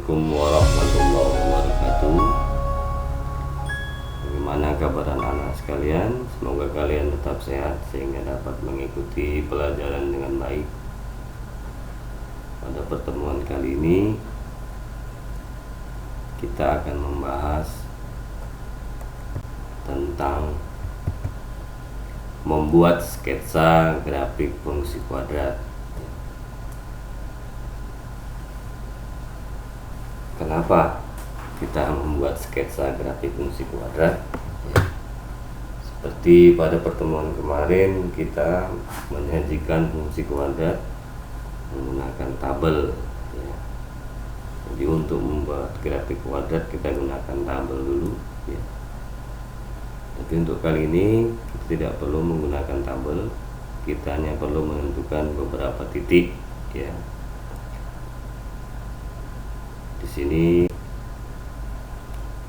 Assalamualaikum warahmatullahi wabarakatuh. Bagaimana kabar anak-anak sekalian? Semoga kalian tetap sehat sehingga dapat mengikuti pelajaran dengan baik. Pada pertemuan kali ini kita akan membahas tentang membuat sketsa grafik fungsi kuadrat. Kenapa kita membuat sketsa grafik fungsi kuadrat? Seperti pada pertemuan kemarin, kita menyajikan fungsi kuadrat menggunakan tabel. Jadi untuk membuat grafik kuadrat kita gunakan tabel dulu. Tapi untuk kali ini kita tidak perlu menggunakan tabel, kita hanya perlu menentukan beberapa titik. Di sini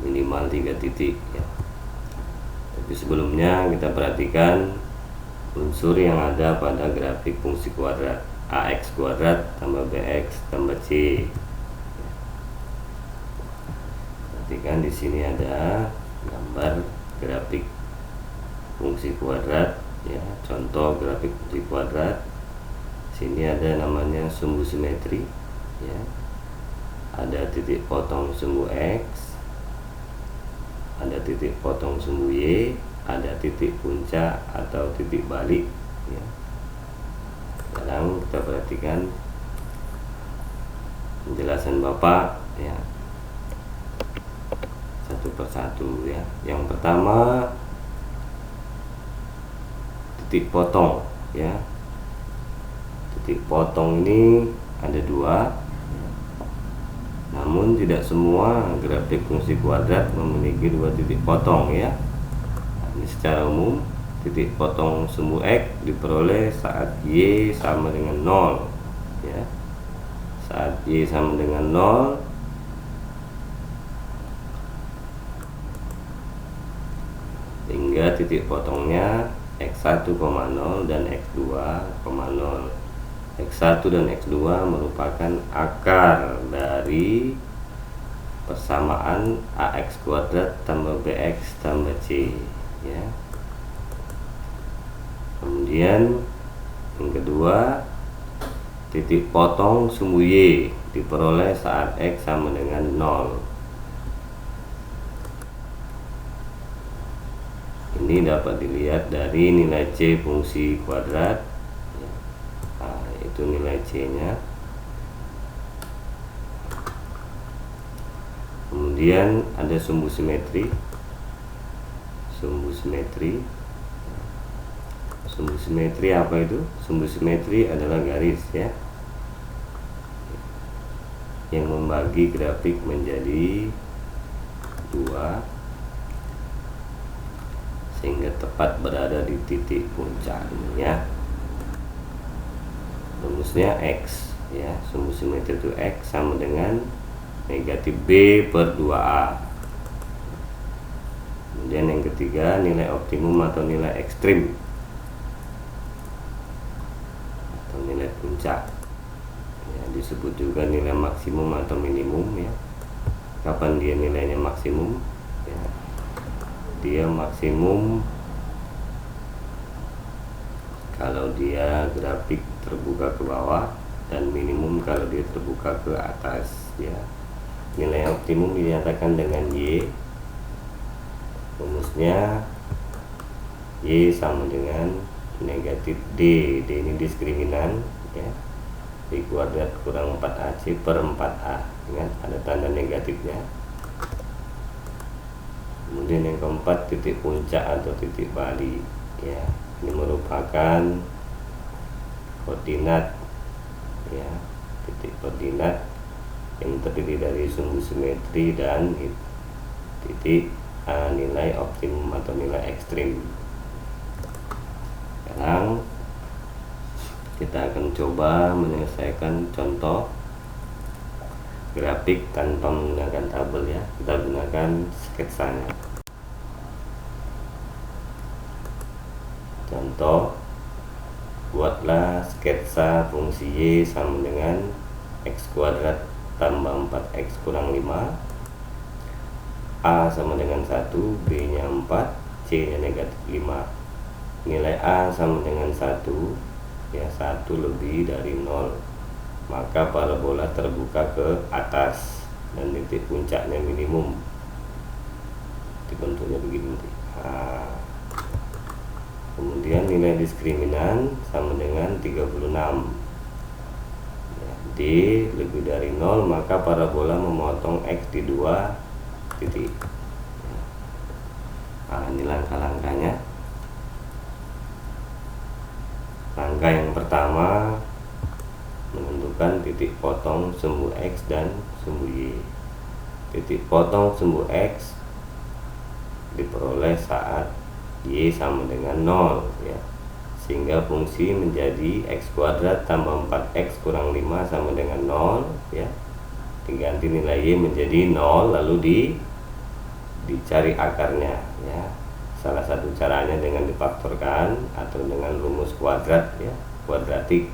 minimal 3 titik. Tapi sebelumnya kita perhatikan unsur yang ada pada grafik fungsi kuadrat. AX kuadrat tambah BX tambah C. Perhatikan di sini ada gambar grafik fungsi kuadrat. Contoh grafik fungsi kuadrat. Sini ada namanya sumbu simetri. Ada titik potong sumbu X, ada titik potong sumbu Y, ada titik puncak atau titik balik. Sekarang kita perhatikan penjelasan Bapak satu persatu. Yang pertama, titik potong. Titik potong ini ada 2. Namun tidak semua grafik fungsi kuadrat memiliki 2 titik potong. Ini secara umum titik potong sumbu X diperoleh saat Y sama dengan 0. Saat Y sama dengan 0, hingga titik potongnya X1,0 dan X2,0. X1 dan X2 merupakan akar dari persamaan AX kuadrat tambah BX tambah C. Kemudian yang kedua, titik potong sumbu Y diperoleh saat X sama dengan 0. Ini dapat dilihat dari nilai C fungsi kuadrat. Itu nilai C nya. Kemudian ada sumbu simetri. Sumbu simetri apa itu? Sumbu simetri adalah garis yang membagi grafik menjadi 2 sehingga tepat berada di titik puncaknya. Rumusnya X, sumbu simetri itu X sama dengan negatif B per 2A. Kemudian yang ketiga, nilai optimum atau nilai ekstrim atau nilai puncak. Disebut juga nilai maksimum atau minimum. Kapan dia nilainya maksimum? Dia maksimum kalau dia grafik terbuka ke bawah, dan minimum kalau dia terbuka ke atas. Nilai optimum dinyatakan dengan Y. Rumusnya Y sama dengan negatif D. D ini diskriminan. D kuadrat kurang 4AC per 4A. Ingat ada tanda negatifnya. Kemudian yang keempat, titik puncak atau titik balik. Ini merupakan koordinat. Titik koordinat yang terdiri dari sumbu simetri dan titik nilai optimum atau nilai ekstrim. Sekarang kita akan coba menyelesaikan contoh grafik tanpa menggunakan tabel. Kita gunakan sketsanya. Contoh, buatlah sketsa fungsi Y sama dengan X kuadrat tambah 4x kurang 5, A sama dengan 1, B nya 4, C nya negatif 5. Nilai A sama dengan 1, ya 1 lebih dari 0, maka parabola terbuka ke atas dan titik puncaknya minimum. Bentuknya begini. Nah, kemudian nilai diskriminan sama dengan 36. D lebih dari 0, maka parabola memotong X di 2 titik. Nah, ini langkah-langkahnya. Langkah yang pertama, menentukan titik potong sumbu X dan sumbu Y. Titik potong sumbu X diperoleh saat Y sama dengan 0, ya. Sehingga fungsi menjadi X kuadrat tambah 4X kurang 5 sama dengan 0, ya. Diganti nilai Y menjadi 0, lalu dicari akarnya, ya. Salah satu caranya dengan difaktorkan atau dengan rumus kuadrat, ya, kuadratik.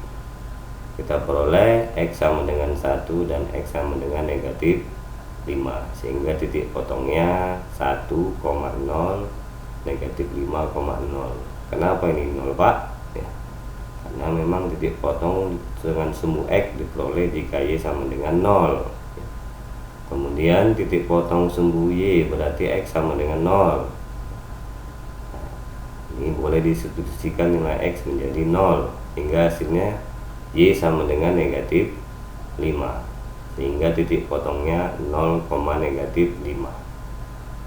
Kita peroleh X sama dengan 1 dan X sama dengan negatif 5, sehingga titik potongnya 1,0, negatif 5,0. Kenapa ini 0, Pak? Ya, karena memang titik potong dengan sumbu X diperoleh jika Y sama dengan 0. Kemudian titik potong sumbu Y berarti X sama dengan 0. Nah, ini boleh disubstitusikan nilai X menjadi 0, hingga hasilnya Y sama dengan negatif 5, sehingga titik potongnya 0, negatif 5.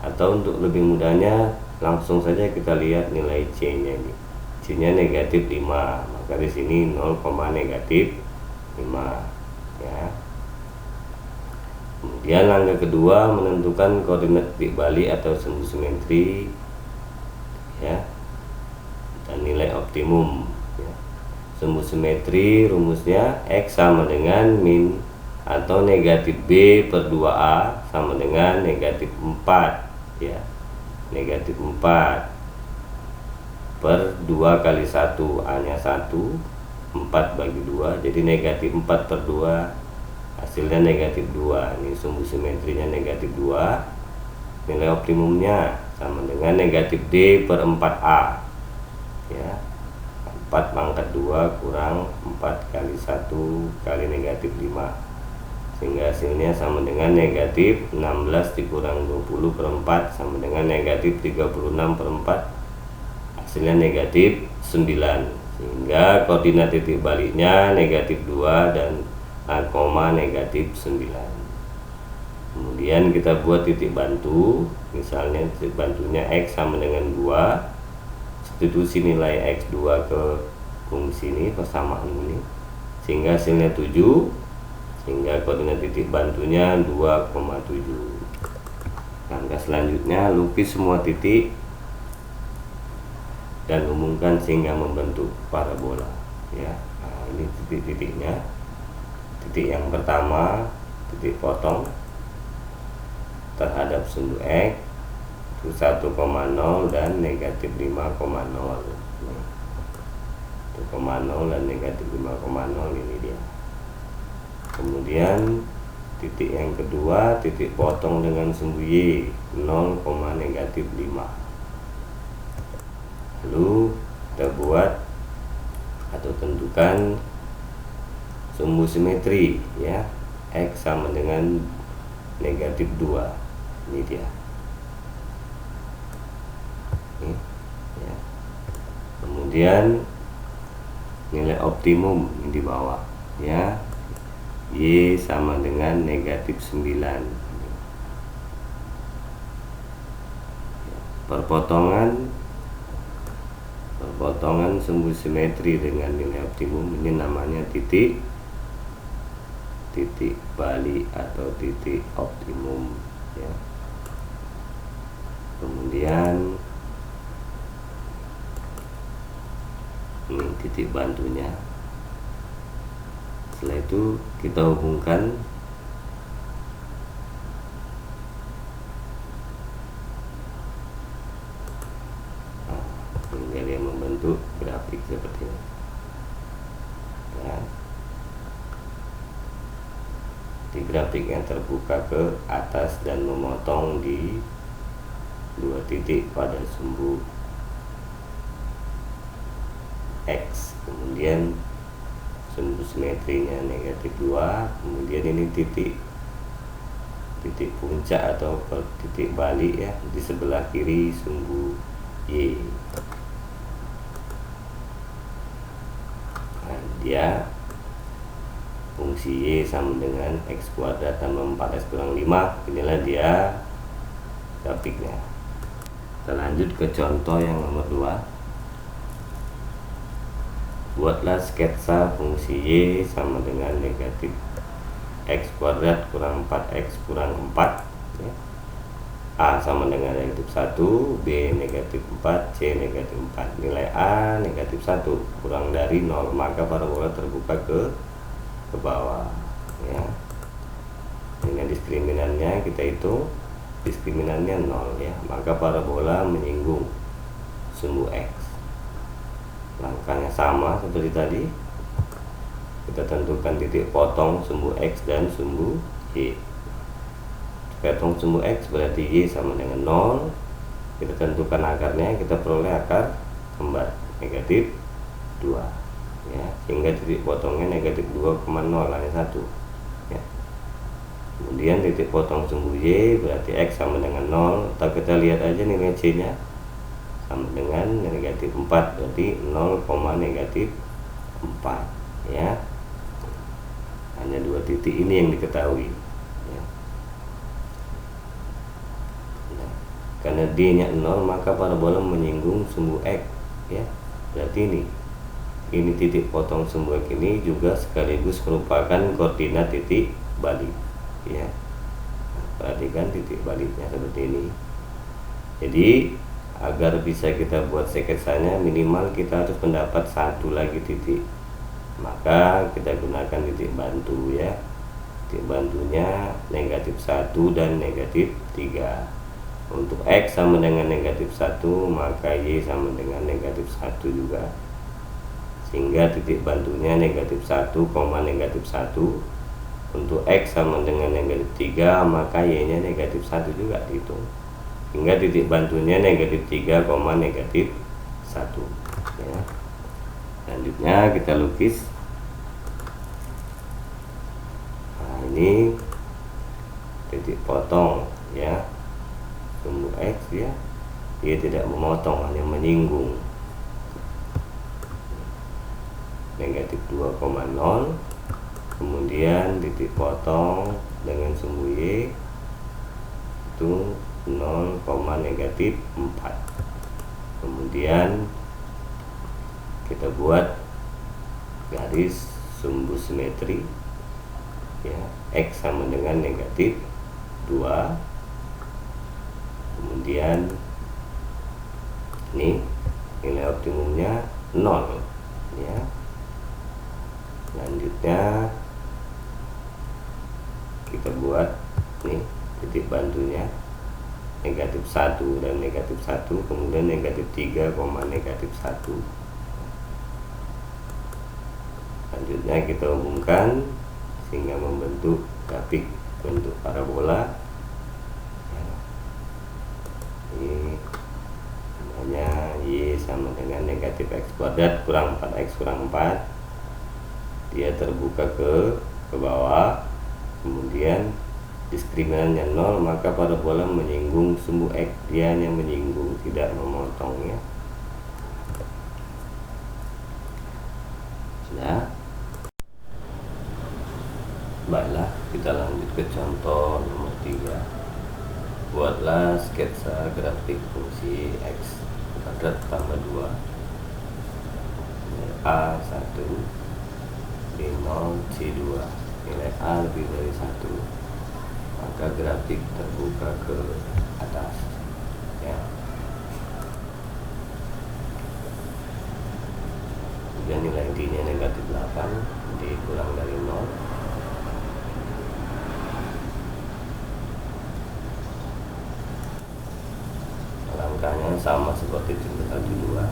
Atau untuk lebih mudahnya, langsung saja kita lihat nilai C nya ini. C nya negatif 5, maka di sini 0, negatif 5, ya. Kemudian langkah kedua, menentukan koordinat titik balik atau sumbu simetri, ya, dan nilai optimum, ya. Sumbu simetri rumusnya X sama dengan min atau negatif B per 2A sama dengan negatif 4, ya. Negatif 4 per 2 kali 1, A nya 1, 4 bagi 2, jadi negatif 4 per 2, hasilnya negatif 2. Ini sumbu simetrinya negatif 2. Nilai optimumnya sama dengan negatif D per 4A, ya. 4 pangkat 2 kurang 4 kali 1 kali negatif 5, sehingga hasilnya sama dengan negatif 16 dikurang 20 per 4 sama dengan negatif 36 per 4, hasilnya negatif 9, sehingga koordinat titik baliknya negatif 2 dan negatif 9. Kemudian kita buat titik bantu, misalnya titik bantunya X sama dengan 2, substitusi nilai X2 ke fungsi ini, persamaan ini, sehingga hasilnya 7, sehingga koordinat titik bantunya 2,7. Langkah selanjutnya, lukis semua titik dan umumkan sehingga membentuk parabola, ya. Nah, ini titik-titiknya. Titik yang pertama, titik potong terhadap sumbu X itu 1,0 dan negatif 5,0. 1,0 dan negatif 5,0, ini dia. Kemudian titik yang kedua, titik potong dengan sumbu Y 0, negatif 5. Lalu kita buat atau tentukan sumbu simetri, ya. X sama dengan negatif 2, ini dia. Ini, ya. Kemudian nilai optimum ini di bawah, ya. Y sama dengan negatif 9. Perpotongan sumbu simetri dengan nilai optimum ini namanya titik balik atau titik optimum, ya. Kemudian ini titik bantunya. Setelah itu kita hubungkan hingga dia membentuk grafik seperti ini, ya. di grafik yang terbuka ke atas dan memotong di 2 titik pada sumbu X. Kemudian sumbu simetrinya negatif 2. Kemudian ini titik puncak atau titik balik ya, di sebelah kiri sumbu Y. Nah, dia fungsi Y sama dengan X kuadrat tambah 4X kurang 5. Inilah dia grafiknya. Kita lanjut ke contoh yang nomor 2. Buatlah sketsa fungsi Y sama dengan negatif X kuadrat kurang 4X kurang 4 ya. A sama dengan negatif 1, B negatif 4, C negatif 4. Nilai A negatif 1 kurang dari 0, maka parabola terbuka ke bawah ya. Dengan diskriminannya kita hitung, diskriminannya 0 ya, maka parabola menyinggung sumbu X. Langkahnya sama seperti tadi, kita tentukan titik potong sumbu X dan sumbu Y. Potong sumbu X berarti Y sama dengan 0. Kita tentukan akarnya, kita peroleh akar kembar negatif 2 ya, sehingga titik potongnya negatif 2,0 hanya 1 ya. Kemudian titik potong sumbu Y berarti X sama dengan 0, atau kita lihat aja nilai C nya sama dengan negatif 4, berarti 0, negatif 4 ya. Hanya 2 titik ini yang diketahui ya. Nah, karena D nya 0, maka parabola menyinggung sumbu X ya. Berarti ini titik potong sumbu X ini juga sekaligus merupakan koordinat titik balik ya. Perhatikan titik baliknya seperti ini. Jadi agar bisa kita buat sketsanya, minimal kita harus mendapat satu lagi titik, maka kita gunakan titik bantu ya. Titik bantunya negatif 1 dan negatif 3. Untuk X sama dengan negatif 1, maka Y sama dengan negatif 1 juga, sehingga titik bantunya negatif 1, negatif 1. Untuk X sama dengan negatif 3, maka Y nya negatif 1 juga dihitung, hingga titik bantunya negatif 3, negatif 1 ya. Selanjutnya kita lukis. Nah, ini titik potong ya sumbu X ya. Dia tidak memotong, hanya menyinggung negatif 2,0. Kemudian titik potong dengan sumbu Y itu 0, negatif 4. Kemudian kita buat garis sumbu simetri ya, X sama dengan negatif 2. Kemudian ini nilai optimumnya 0 ya. Selanjutnya kita buat nih titik bantunya negatif 1 dan negatif 1, kemudian negatif 3, negatif 1. Selanjutnya kita hubungkan sehingga membentuk grafik bentuk parabola ya. Ini namanya Y sama dengan negatif X kuadrat kurang 4X kurang 4. Dia terbuka ke bawah, kemudian diskriminannya 0, maka parabola menyinggung sumbu X. Dia hanya menyinggung, tidak memotongnya. Sudah. Baiklah, kita lanjut ke contoh nomor 3. Buatlah sketsa grafik fungsi X kuadrat tambah 2 A1 B0 C2. Nilai A lebih dari 1, maka grafik terbuka ke atas ya. Kemudian nilai D nya negatif 8, D kurang dari 0. Langkahnya sama seperti contoh tadi 2.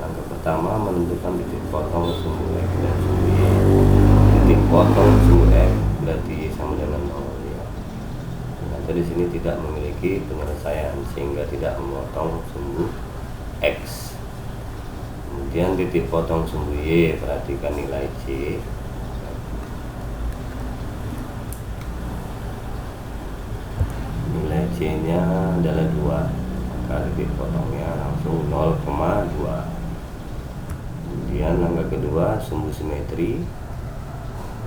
Langkah pertama, menentukan titik potong sumbu X dan sumbu Y. Titik potong sumbu X berarti Y sama dengan di sini tidak memiliki penyelesaian sehingga tidak memotong sumbu X. Kemudian titik potong sumbu Y, perhatikan nilai C. Nilai C nya adalah 2, maka titik potongnya langsung 0,2. Kemudian langkah kedua, sumbu simetri.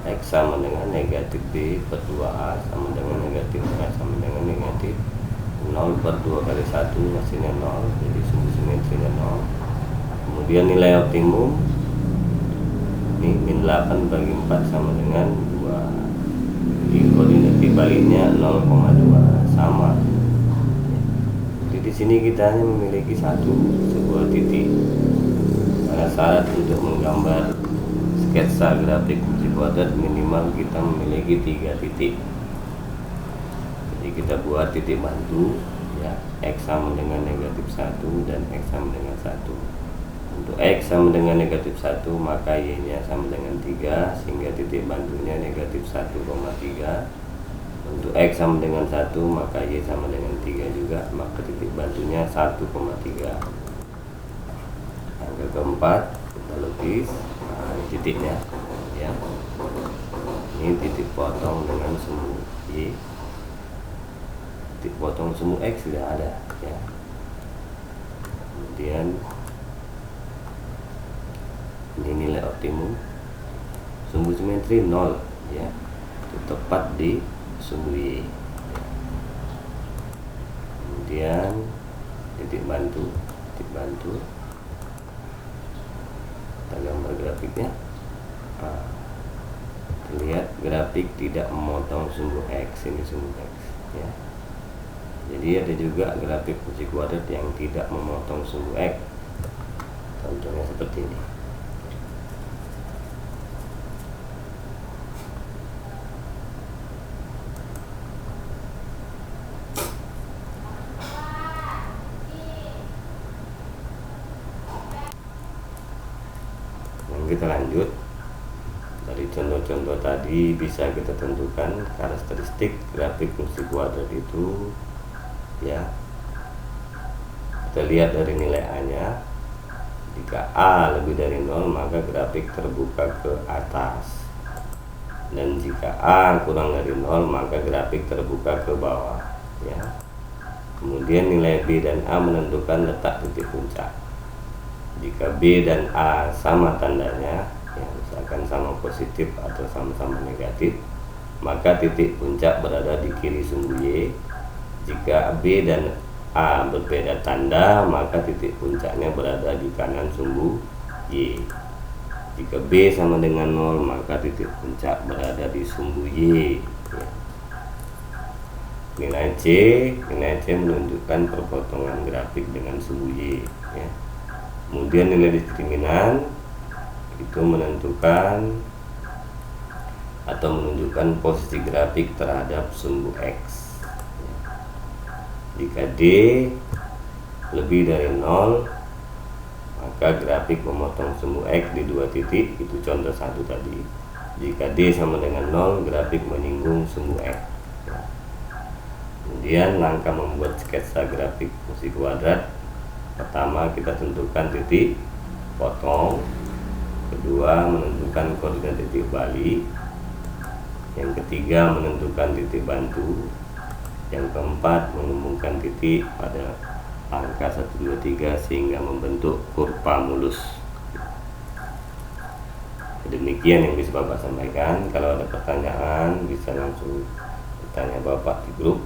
X sama dengan negatif B per 2A sama dengan negatif A sama dengan negatif 0 per 2 kali 1 hasilnya 0, jadi sumbu simetrinya 0. Kemudian nilai optimum ini min 8 bagi 4 sama dengan 2, jadi koordinat dibaliknya 0,2 sama. Jadi di sini kita hanya memiliki sebuah titik. Karena syarat untuk menggambar sketsa grafik fungsi kuadrat minimal kita memiliki 3 titik. Jadi kita buat titik bantu ya, X sama dengan negatif 1 dan X sama dengan 1. Untuk X sama dengan negatif 1 maka Y nya sama dengan 3 sehingga titik bantunya negatif 1,3. Untuk X sama dengan 1 maka Y sama dengan 3 juga, maka titik bantunya 1,3. Yang keempat kita lukis. Nah, ini titiknya ya. Ini titik potong dengan sumbu Y. Titik potong sumbu X sudah ada ya. Kemudian ini nilai optimum. Sumbu simetri 0 ya. Itu tepat di sumbu Y. Kemudian titik bantu. Kita gambar grafiknya. Terlihat grafik tidak memotong sumbu X, ini sumbu X ya. Jadi ada juga grafik fungsi kuadrat yang tidak memotong sumbu X. Contohnya seperti ini. Kita lanjut. Dari contoh-contoh tadi bisa kita tentukan karakteristik grafik fungsi kuadrat itu ya. Kita lihat dari nilai A nya. Jika A lebih dari 0 maka grafik terbuka ke atas, dan jika A kurang dari 0 maka grafik terbuka ke bawah ya. Kemudian nilai B dan A menentukan letak titik puncak. Jika B dan A sama tandanya ya, misalkan sama positif atau sama-sama negatif, maka titik puncak berada di kiri sumbu Y. Jika B dan A berbeda tanda, maka titik puncaknya berada di kanan sumbu Y. Jika B sama dengan 0 maka titik puncak berada di sumbu Y ya. Nilai C menunjukkan perpotongan grafik dengan sumbu Y ya. Kemudian nilai diskriminan itu menentukan atau menunjukkan posisi grafik terhadap sumbu X. Jika D lebih dari 0 maka grafik memotong sumbu X di 2 titik, itu contoh 1 tadi. Jika D sama dengan 0 grafik menyinggung sumbu X. Kemudian langkah membuat sketsa grafik fungsi kuadrat. Pertama kita tentukan titik potong, kedua menentukan koordinat titik balik, yang ketiga menentukan titik bantu, yang keempat menghubungkan titik pada angka 1, 2, 3 sehingga membentuk kurva mulus. Demikian yang bisa Bapak sampaikan. Kalau ada pertanyaan bisa langsung bertanya Bapak di grup.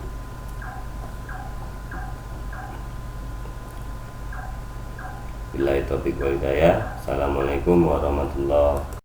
Billahi taufiq wal hidayah. Assalamualaikum warahmatullahi